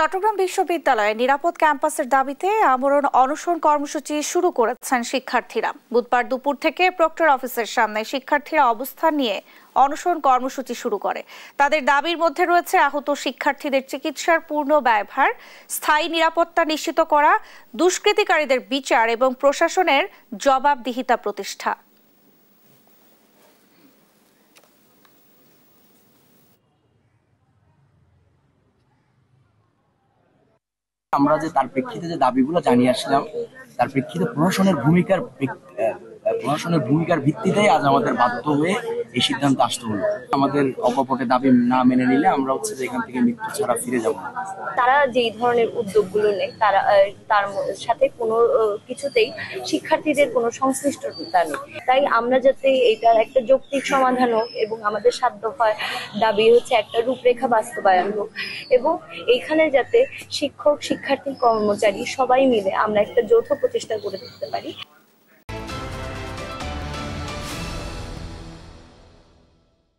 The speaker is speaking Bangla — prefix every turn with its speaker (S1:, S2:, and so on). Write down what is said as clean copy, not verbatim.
S1: চট্টগ্রাম বিশ্ববিদ্যালয়ে নিরাপদ ক্যাম্পাসের দাবিতে আমরণ অনশন কর্মসূচি শুরু করেছেন শিক্ষার্থীরা। বুধবার দুপুর থেকে প্রক্টর অফিসের সামনে শিক্ষার্থীরা অবস্থান নিয়ে অনশন কর্মসূচি শুরু করে। তাদের দাবির মধ্যে রয়েছে আহত শিক্ষার্থীদের চিকিৎসার পূর্ণ ব্যয়ভার, স্থায়ী নিরাপত্তা নিশ্চিত করা, দুষ্কৃতিকারীদের বিচার এবং প্রশাসনের জবাবদিহিতা প্রতিষ্ঠা।
S2: আমরা যে তার প্রেক্ষিতে যে দাবিগুলো জানিয়ে আসলাম, তার প্রেক্ষিতে প্রশাসনের ভূমিকার ভিত্তিতেই আজ আমাদের বাধ্য হয়ে এই সিদ্ধান্ত আসতে হলো। আমাদের অকপটে দাবি না মেনে নিলে আমরা যে এখান থেকে মৃত্যু ছাড়া ফিরে যাব না।
S3: তারা যেই ধরনের উদ্যোগগুলো নেয় তার সাথে কোনো কিছুতেই শিক্ষার্থীদের কোনো সংশ্লিষ্টতা নেই। তাই আমরা যাতে এটার একটা যৌক্তিক সমাধান হোক এবং আমাদের সাধ্য হয় দাবি হচ্ছে একটা রূপরেখা বাস্তবায়ন হোক, এবং এইখানে যাতে শিক্ষক, শিক্ষার্থী, কর্মচারী সবাই মিলে আমরা একটা যৌথ প্রচেষ্টা করে দিতে পারি।